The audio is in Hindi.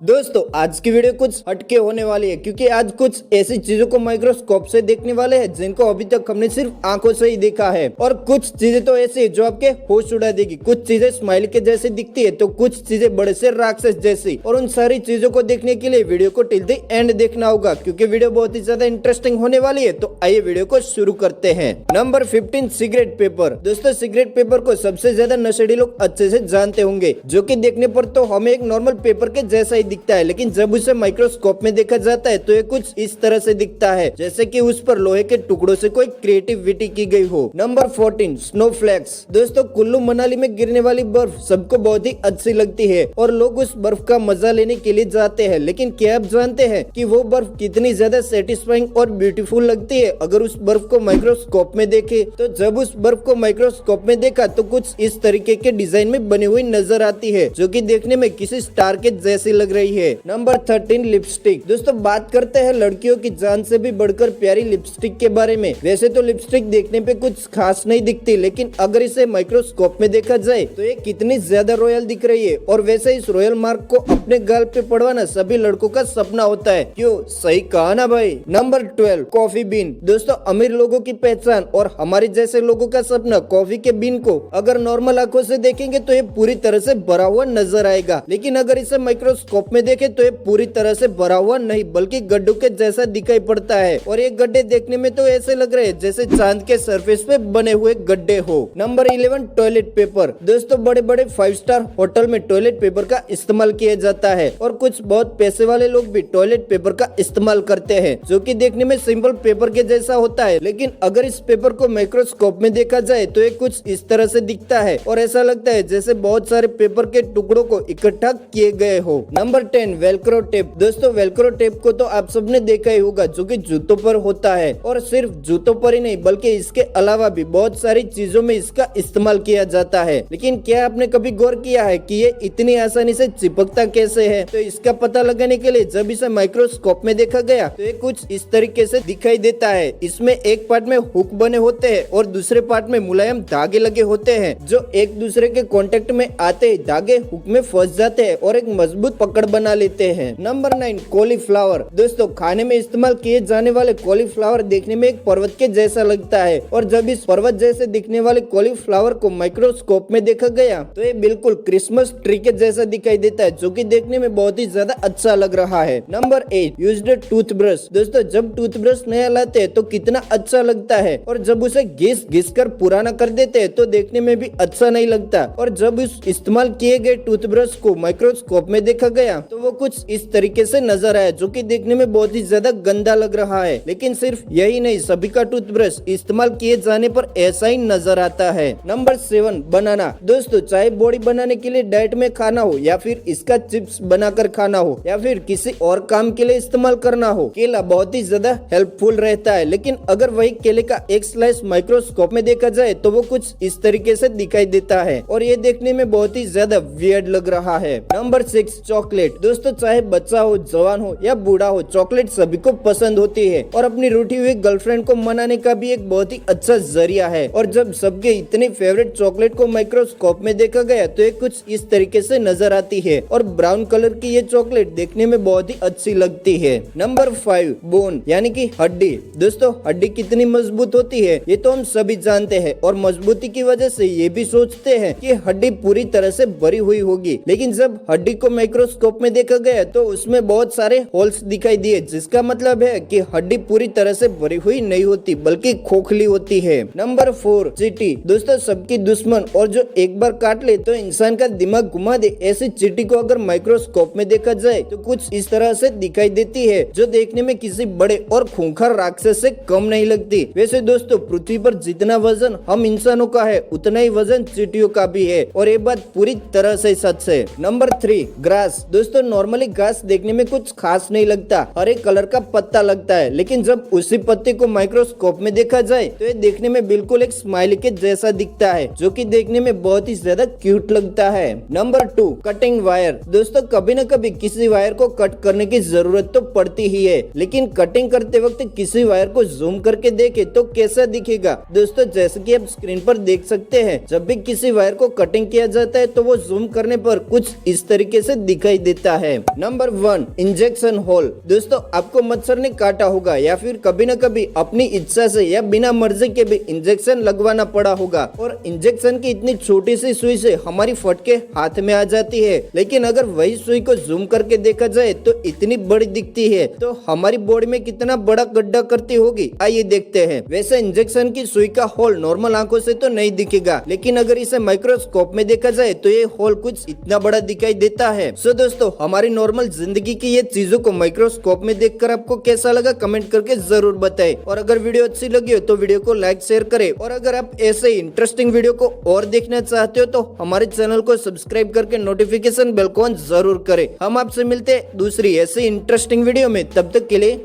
दोस्तों आज की वीडियो कुछ हटके होने वाली है क्योंकि आज कुछ ऐसी चीजों को माइक्रोस्कोप से देखने वाले हैं जिनको अभी तक हमने सिर्फ आंखों से ही देखा है। और कुछ चीजें तो ऐसी है जो आपके होश उड़ा देगी। कुछ चीजें स्माइल के जैसी दिखती है तो कुछ चीजें बड़े से राक्षस जैसी। और उन सारी चीजों को देखने के लिए वीडियो को टिल द एंड देखना होगा क्योंकि वीडियो बहुत ही ज्यादा इंटरेस्टिंग होने वाली है। तो आइए वीडियो को शुरू करते हैं। Number 15 cigarette paper. दोस्तों सिगरेट पेपर को सबसे ज्यादा नशेड़ी लोग अच्छे से जानते होंगे, जो कि देखने पर तो हमें एक नॉर्मल पेपर के जैसा ही दिखता है, लेकिन जब उसे माइक्रोस्कोप में देखा जाता है तो ये कुछ इस तरह से दिखता है जैसे कि उस पर लोहे के टुकड़ों से कोई क्रिएटिविटी की गई हो। नंबर 14 स्नोफ्लैक्स। दोस्तों कुल्लू मनाली में गिरने वाली बर्फ सबको बहुत ही अच्छी लगती है और लोग उस बर्फ का मजा लेने के लिए जाते हैं, लेकिन क्या आप जानते हैं कि वो बर्फ कितनी ज्यादा सेटिस्फाइंग और ब्यूटीफुल लगती है अगर उस बर्फ को माइक्रोस्कोप में देखे। तो जब उस बर्फ को माइक्रोस्कोप में देखा तो कुछ इस तरीके के डिजाइन में बनी हुई नजर आती है, जो कि देखने में किसी स्टार के जैसी लग रही है। Number 13 lipstick. दोस्तों बात करते हैं लड़कियों की जान से भी बढ़कर प्यारी लिपस्टिक के बारे में। वैसे तो लिपस्टिक देखने पे कुछ खास नहीं दिखती, लेकिन अगर इसे माइक्रोस्कोप में देखा जाए तो ये कितनी ज्यादा रॉयल दिख रही है। और वैसे इस रॉयल मार्क को अपने गाल पे पड़वाना सभी लड़कों का सपना होता है। क्यों, सही कहा ना भाई। Number 12 coffee bean. दोस्तों अमीर लोगों की पहचान और हमारे जैसे लोगों का सपना कॉफी के बीन को अगर नॉर्मल आंखों से देखेंगे तो ये पूरी तरह से भरा हुआ नजर आएगा, लेकिन अगर इसे माइक्रोस्कोप में देखें तो ये पूरी तरह से भरा हुआ नहीं बल्कि गड्ढों के जैसा दिखाई पड़ता है। और ये गड्ढे देखने में तो ऐसे लग रहे हैं जैसे चांद के सरफेस पे बने हुए गड्ढे हो। Number 11 toilet paper. दोस्तों बड़े बड़े 5 स्टार होटल में टॉयलेट पेपर का इस्तेमाल किया जाता है और कुछ बहुत पैसे वाले लोग भी टॉयलेट पेपर का इस्तेमाल करते हैं, जो कि देखने में सिंपल पेपर के जैसा होता है, लेकिन अगर इस पेपर को माइक्रोस्कोप में देखा जाए तो ये कुछ इस तरह से दिखता है और ऐसा लगता है जैसे बहुत सारे पेपर के टुकड़ों को इकट्ठा किए गए हो। Number 10 Velcro tape. दोस्तों वेलक्रो टेप को तो आप सबने देखा ही होगा, जो कि जूतों पर होता है और सिर्फ जूतों पर ही नहीं बल्कि इसके अलावा भी बहुत सारी चीजों में इसका इस्तेमाल किया जाता है। लेकिन क्या आपने कभी गौर किया है कि ये इतनी आसानी से चिपकता कैसे है? तो इसका पता लगाने के लिए जब इसे माइक्रोस्कोप में देखा गया तो ये कुछ इस तरीके से दिखाई देता है। इसमें एक पार्ट में हुक बने होते हैं और दूसरे पार्ट में मुलायम धागे लगे होते हैं, जो एक दूसरे के कांटेक्ट में आते ही धागे हुक में फंस जाते हैं और एक मजबूत पकड़ बना लेते हैं। Number 9 cauliflower. दोस्तों खाने में इस्तेमाल किए जाने वाले कॉलीफ्लावर देखने में एक पर्वत के जैसा लगता है और जब इस पर्वत जैसे दिखने वाले कॉलीफ्लावर को माइक्रोस्कोप में देखा गया तो ये बिल्कुल क्रिसमस ट्री के जैसा दिखाई देता है, जो कि देखने में बहुत ही ज्यादा अच्छा लग रहा है। Number 8 used toothbrush. दोस्तों जब टूथब्रश नया लाते हैं तो कितना अच्छा लगता है और जब उसे घिस कर पुराना कर देते हैं तो देखने में भी अच्छा नहीं लगता। और जब उस इस्तेमाल किए गए टूथब्रश को माइक्रोस्कोप में देखा गया तो वो कुछ इस तरीके से नजर आया, जो कि देखने में बहुत ही ज्यादा गंदा लग रहा है। लेकिन सिर्फ यही नहीं, सभी का टूथब्रश इस्तेमाल किए जाने पर ऐसा ही नजर आता है। नंबर 7 बनाना। दोस्तों चाहे बॉडी बनाने के लिए डाइट में खाना हो या फिर इसका चिप्स बनाकर खाना हो या फिर किसी और काम के लिए इस्तेमाल करना हो, केला बहुत ही ज्यादा हेल्पफुल रहता है। लेकिन अगर वही केले का एक स्लाइस माइक्रोस्कोप में देखा जाए तो वो कुछ इस तरीके से दिखाई देता है और ये देखने में बहुत ही ज्यादा वियर्ड लग रहा है। Number 6 chocolate. दोस्तों चाहे बच्चा हो, जवान हो या बूढ़ा हो, चॉकलेट सभी को पसंद होती है और अपनी रूठी हुई गर्लफ्रेंड को मनाने का भी एक बहुत ही अच्छा जरिया है। और जब सबके इतनी फेवरेट चॉकलेट को माइक्रोस्कोप में देखा गया तो ये कुछ इस तरीके से नजर आती है और ब्राउन कलर की ये चॉकलेट देखने में बहुत ही अच्छी लगती है। नंबर 5 बोन यानी कि हड्डी। दोस्तों हड्डी कितनी मजबूत होती है ये तो हम सभी जानते हैं और मजबूती की वजह से ये भी सोचते हैं कि हड्डी पूरी तरह से भरी हुई होगी, लेकिन जब हड्डी को माइक्रोस्कोप में देखा गया तो उसमें बहुत सारे होल्स दिखाई दिए, जिसका मतलब है कि हड्डी पूरी तरह से भरी हुई नहीं होती बल्कि खोखली होती है। नंबर 4 चींटी। दोस्तों सबकी दुश्मन और जो एक बार काट ले तो इंसान का दिमाग घुमा दे, ऐसी चींटी को अगर माइक्रोस्कोप में देखा जाए तो कुछ इस तरह से दिखाई देती है, जो देखने में किसी बड़े और खूंखार राक्षस से कम नहीं लगती। वैसे दोस्तों पृथ्वी पर जितना वजन हम इंसानों का है उतना ही वजन चींटियों का भी है और ये बात पूरी तरह से सच है। Number 3 grass. दोस्तों नॉर्मली घास देखने में कुछ खास नहीं लगता, हरे कलर का पत्ता लगता है, लेकिन जब उसी पत्ते को माइक्रोस्कोप में देखा जाए तो ये देखने में बिल्कुल एक स्माइली के जैसा दिखता है, जो कि देखने में बहुत ही ज्यादा क्यूट लगता है। Number 2 cutting wire. दोस्तों कभी न कभी किसी वायर को कट करने की जरूरत तो पड़ती ही है, लेकिन कटिंग करते वक्त किसी वायर को जूम करके देखे तो कैसा दिखेगा? दोस्तों जैसे कि आप स्क्रीन पर देख सकते हैं, जब भी किसी वायर को कटिंग किया जाता है तो वो जूम करने पर कुछ इस तरीके से दिखाई देता देता है। Number 1, injection hole. दोस्तों, आपको मच्छर ने काटा होगा या फिर कभी न कभी अपनी इच्छा से या बिना मर्जी के भी इंजेक्शन लगवाना पड़ा होगा, और इंजेक्शन की इतनी छोटी सी सुई से हमारी फटके हाथ में आ जाती है, लेकिन अगर वही सुई को जूम करके देखा जाए तो इतनी बड़ी दिखती है, तो हमारी बॉडी में कितना बड़ा गड्ढा करती होगी, आइए देखते हैं। वैसे इंजेक्शन की सुई का होल नॉर्मल आंखों से तो नहीं दिखेगा, लेकिन अगर इसे माइक्रोस्कोप में देखा जाए तो ये होल कुछ इतना बड़ा दिखाई देता है। सो दोस्तों, हमारी नॉर्मल जिंदगी की ये चीजों को माइक्रोस्कोप में देखकर आपको कैसा लगा कमेंट करके जरूर बताएं, और अगर वीडियो अच्छी लगी हो तो वीडियो को लाइक शेयर करें, और अगर आप ऐसे इंटरेस्टिंग वीडियो को और देखना चाहते हो तो हमारे चैनल को सब्सक्राइब करके नोटिफिकेशन बेल को ऑन जरूर करें। हम आपसे मिलते हैं दूसरी ऐसी इंटरेस्टिंग वीडियो में, तब तक के लिए